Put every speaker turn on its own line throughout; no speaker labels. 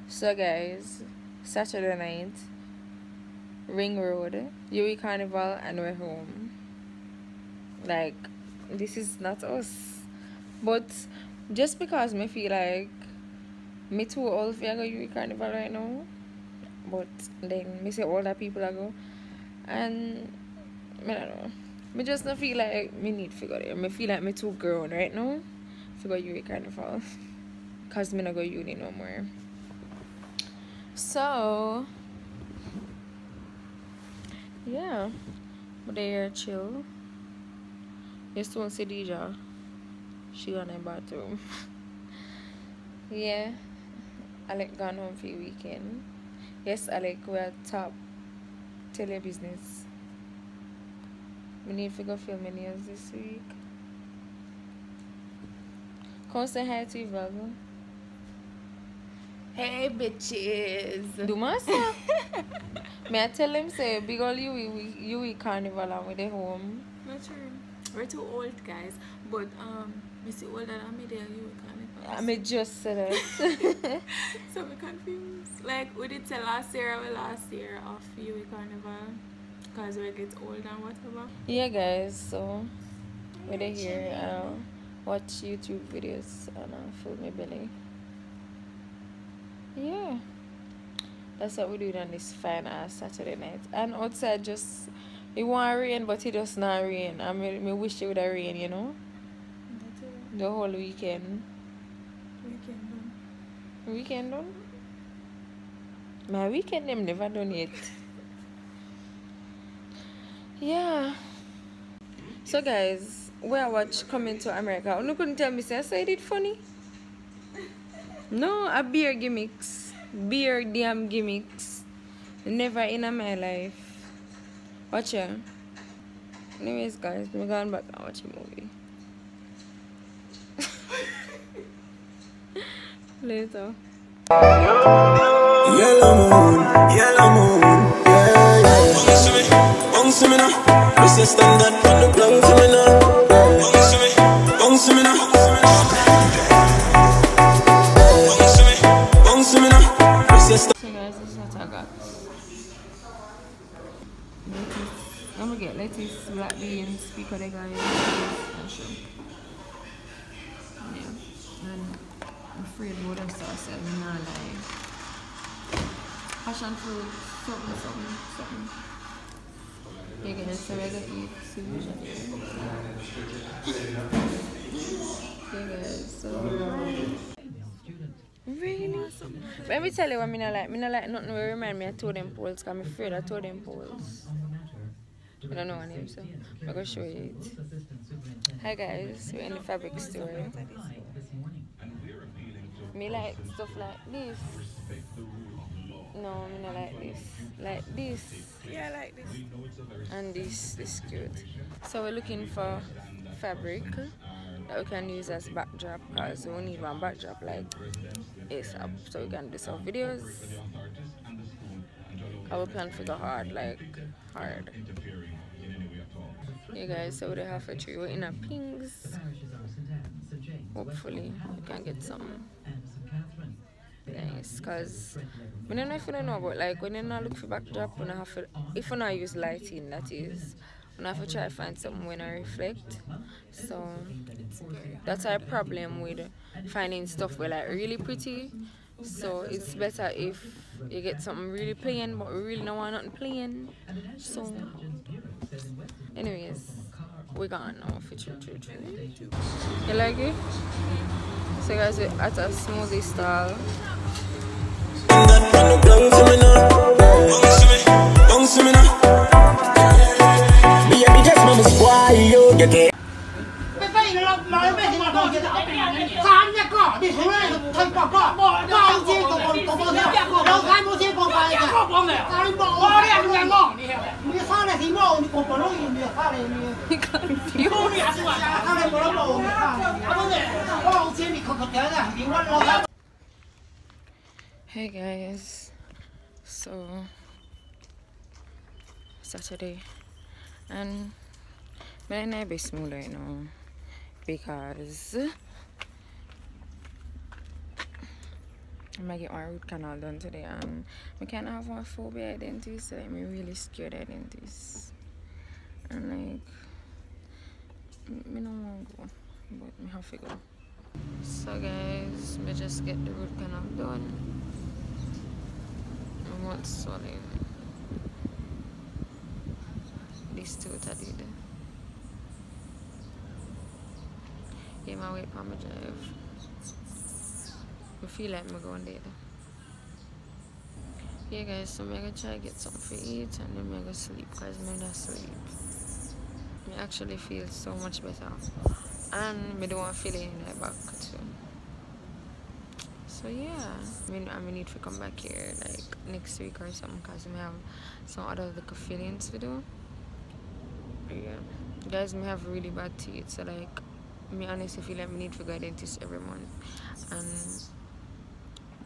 So guys, Saturday night, Ring Road, Yui Carnival, and we're home. Like, this is not us. But just because me feel like me too old for go Yui Carnival right now, but then me say older people are go, and I don't know. Me just not feel like me need to go there. Me feel like me too grown right now to go Yui Carnival, cause me not go uni no more. So yeah, but they are chill. You still see NsyDija. She on the bathroom. Yeah, Alec gone home for the weekend. Yes, Alec, we're top tele business. We need to go film videos this week. Come say hi to Ivaldo.
Hey bitches.
Do myself. May I tell him say big ol' you carnival and we dey home.
Not true. We're too old, guys. But you see older than me there, you carnival.
I may just say that.
So we confused. Like we did tell last year of you carnival. Because we get old and whatever.
Yeah guys, so we're here watch YouTube videos and fill my belly. Yeah, that's what we do on this fine ass Saturday night. And outside just it want rain, but it does not rain. I mean, I wish it would have rain, you know. The whole weekend. Weekend done. My weekend them never done yet. Yeah. So guys, we are watch Coming to America. You couldn't tell me say I said it funny. No, a beer gimmicks. Beer damn gimmicks. Never in my life. Watch ya. Anyways guys, we're going back and watch a movie. Later.
Yellow moon, yeah, yeah. Bounce me now, press your standard on the ground to me now. Bounce me now, bounce me now, press your standard.
So guys, this is what I got. Lettuce. I'm gonna get lettuce, black beans, pico de gallo, and shrimp. Yeah. And I'm afraid what else I said, I'm not like passion fruit, something. Yeah guys, so we're gonna eat sushi. Yeah guys, so really? Let me tell you what I like. I like nothing will remind me of totem poles, because I'm afraid of totem poles. I don't know her name, so I'm gonna show you it. Hi guys, we're in the fabric store. Me like stuff like this. No, me not like this. Like this.
Yeah, I like this.
And this cute. So we're looking for fabric that we can use as backdrop, because we need one backdrop like ASAP, so we can do some videos. I will plan for the hard. Yeah guys, so we have a tree. We're in a pinks. Hopefully we can get some nice, because we don't know if you don't know, but like when you not look for backdrop, we have to, if we not use lighting, that is, we have to try to find something when I reflect. So that's our problem with finding stuff where like really pretty. So it's better if you get something really plain, but we really don't want nothing plain. So anyways, we're gone now for true. You like it? So guys, we're at a smoothie stall. Hey guys, so Saturday, and my night is small right now because I'm gonna get my root canal done today, and I can't have my phobia dentist, so I'm really scared of dentists. And like, I don't want to go, but I have to go. So guys, me just get the root canal done. I'm not swallowing. This tooth I did. Yeah, my weight on my drive. I feel like I'm going there. Yeah guys, so I'm gonna try to get something to eat and then I'm gonna sleep because I'm not sleep. I actually feel so much better. And I don't want to feel it in my back too. So yeah, I mean I need to come back here like next week or something because I have some other little feelings to do. Yeah. Guys, I have really bad teeth, so like I honestly feel like I need to go to the dentist every month. And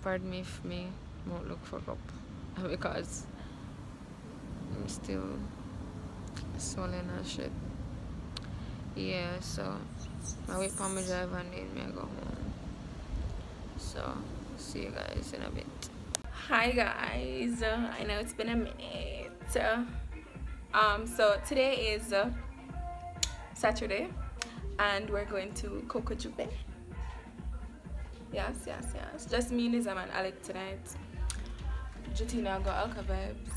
pardon me if me won't look fuck up because I'm still swollen and shit. Yeah, so I wait for my drive and then I go home. So see you guys in a bit.
Hi guys, I know it's been a minute. So today is Saturday and we're going to Jouvert. Yes. Just me, Lizam and Alec tonight. Jutina got alka vibes.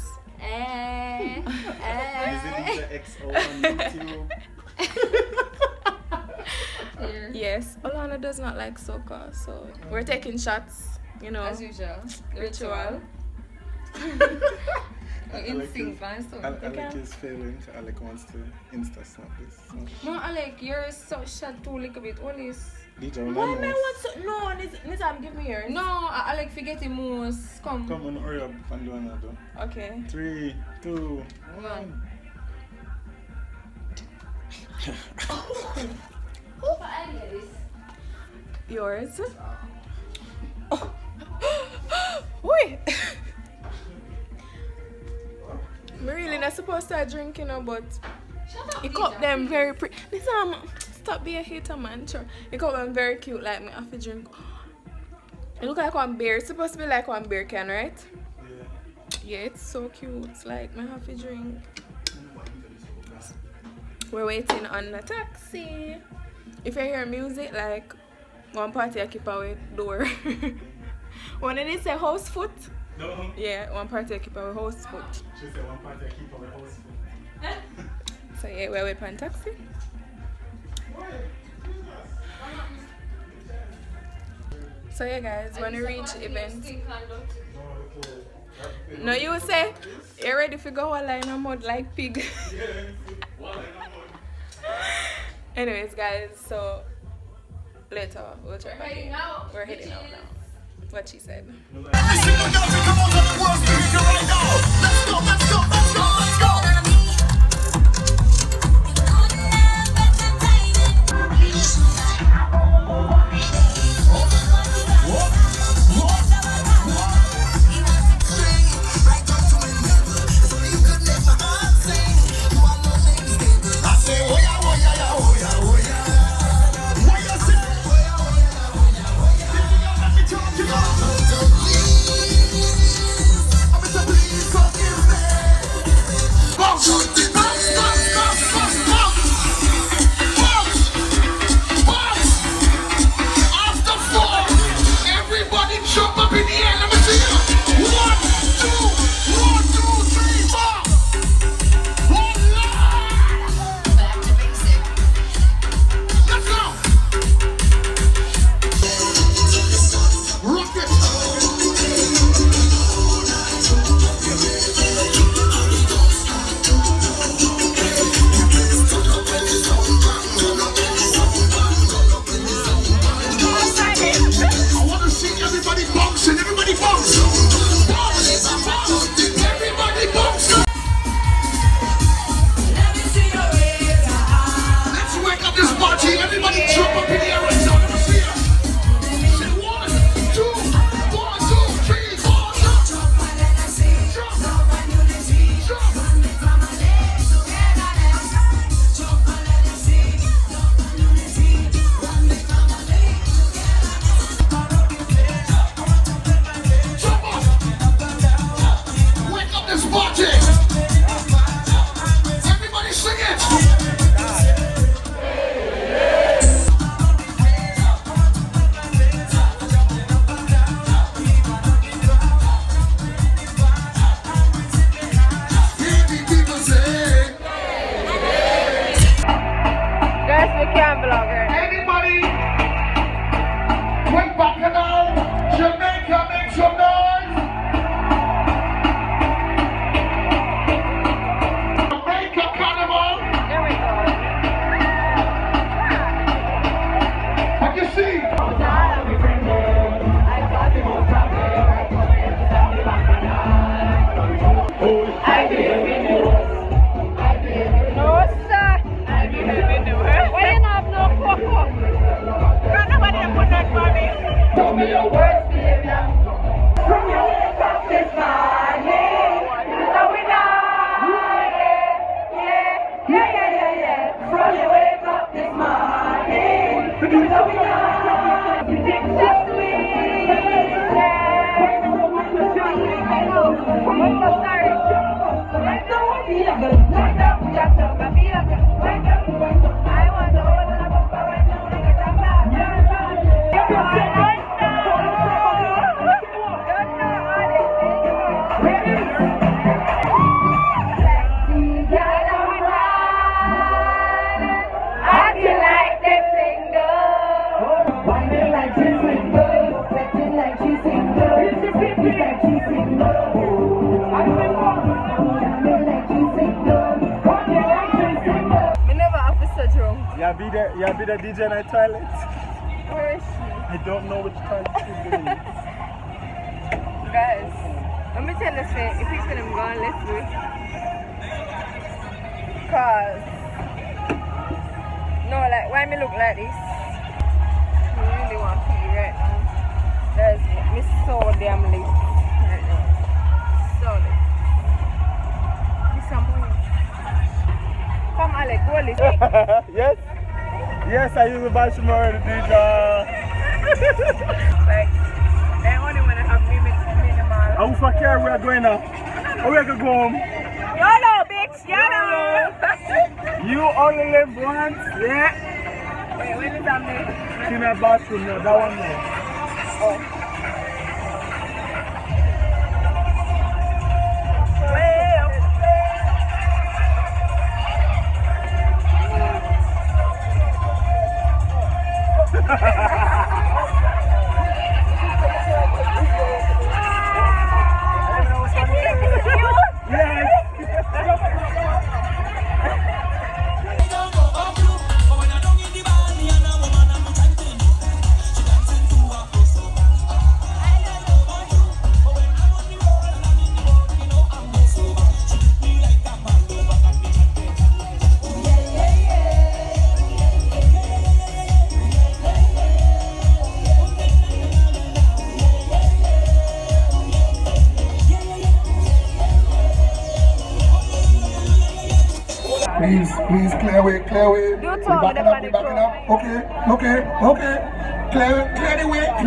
NsyDija XO on YouTube.
Yeah. Yes, Olana does not like soca, so we're taking shots, you know.
As usual.
Ritual.
Instinct and so.
Alec is failing. Alec wants to Insta snap this.
No, Alec, you're so shut too little bit. All this.
DJ,
Why man wants to? No, Nizam, give me yours.
No, Alec, forget him moose. Come.
Come on, hurry up and do another.
Okay.
3, 2, 1.
Yours. Wait. I'm really not supposed to drink, you know, but you cup them very pretty. Listen, stop being a hater, man. Sure. You cup them very cute, like me. I have to drink. It look like one beer. It's supposed to be like one beer can, right? Yeah, it's so cute. It's like me have to drink. We're waiting on a taxi. If you hear music, like one party I keep away door. When it is a house foot.
No.
Yeah, one party I keep away house foot.
She said one party I keep away house foot.
So yeah, we're waiting on taxi. So yeah guys, when we reach event. No, you would say you're ready to go a line of mud like pig. Anyways guys, so later we'll try again. We're heading out now. What she said.
Yeah, be the DJ in the toilet.
Where is she?
I don't know which toilet she's doing.
Guys, let me tell you say, if you couldn't go and let's do it. Cause no, like why me look like this? I really want to pee right now. There's me so damn late right now. So late. This something. Come Alex, go listen.
Yes? Yes, I use the bathroom already, Dija.
Like, they only want to have me minimal.
How far care we are going now? How we are going to go home?
YOLO, bitch! YOLO!
You only live once, yeah?
Wait, when is that me?
In the bathroom, no, that one no.
Oh.
Please, clear away.
Don't talk
We're backing up. Okay. Clear the way.
Are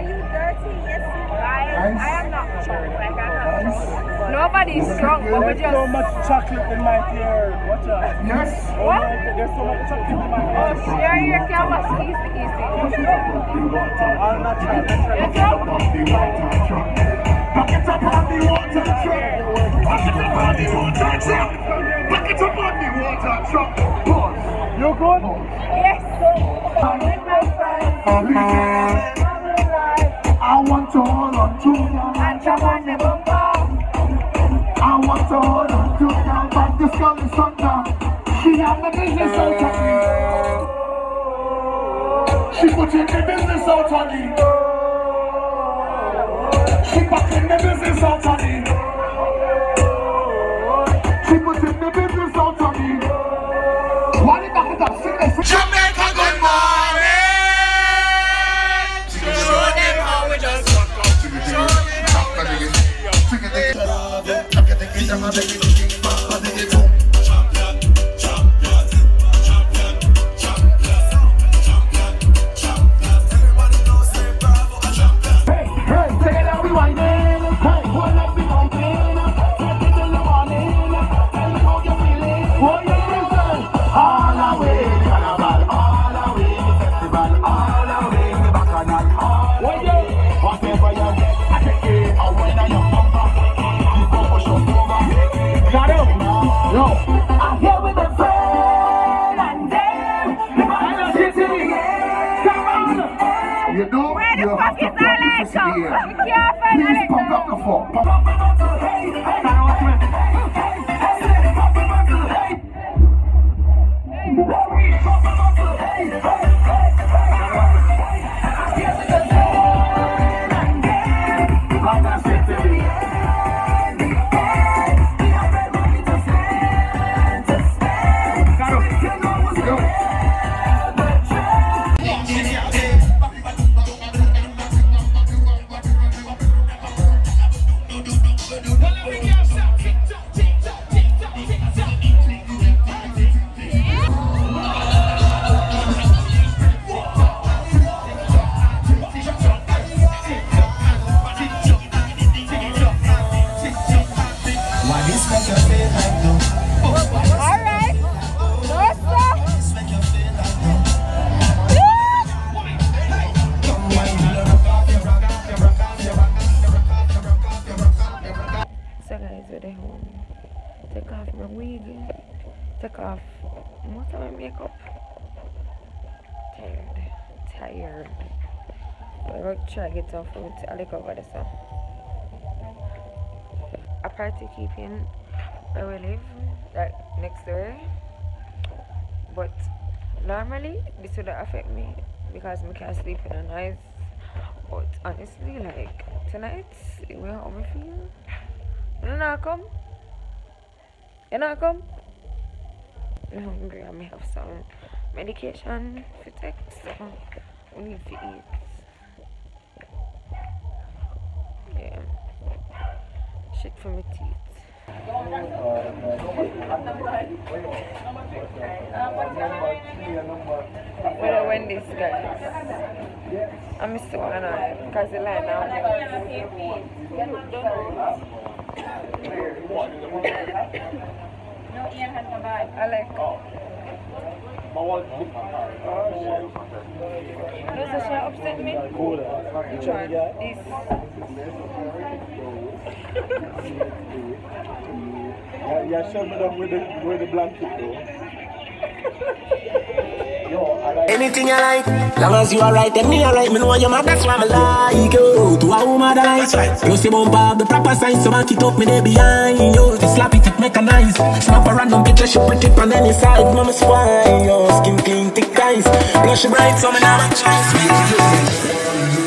you dirty? Yes, I am not drunk. Like, I'm not drunk. Nobody's drunk, but we
There's
just...
so much chocolate in my hair. Watch out.
Yes.
What?
There's so much chocolate in my hair.
Oh, your hair can wash easy.
I'll not try.
You're drunk?
Back it up on the water truck.
You good?
Yes.
I want to hold on to you and jump on the bumper. I want to hold on to you, but this girl is under. She have the business out on me. She put in the business out on me. She put in the business out on me. She put in the business out on me. Why did back it up? Sing this.
Jamaica, good morning. Show them how we just walk up. Show them how we
wake up. Tired. But I'm gonna try to get off with a little over this one. A party keeping where we live, like next door. But normally this would affect me because I can't sleep in the night. But honestly, like tonight, the way how I feel, you not come? You not come? I'm hungry. I may have some medication to take, so we need to eat. Yeah. Shit for my teeth. What I win this, guys? I'm still on it because the line now. I like does the shit upset me? Which one? This.
Yeah, show me them with the blanket though.
Anything you like, long as you are right, then me alright. Me know you're mad, that's why me like you. To a woman that you see bump up the proper sign, so back it up, me there behind you. The slap it, make a nice. Snap a random picture, she print it on any side. Mama swine, your skin clean, thick eyes. Blush bright, so me now my choice.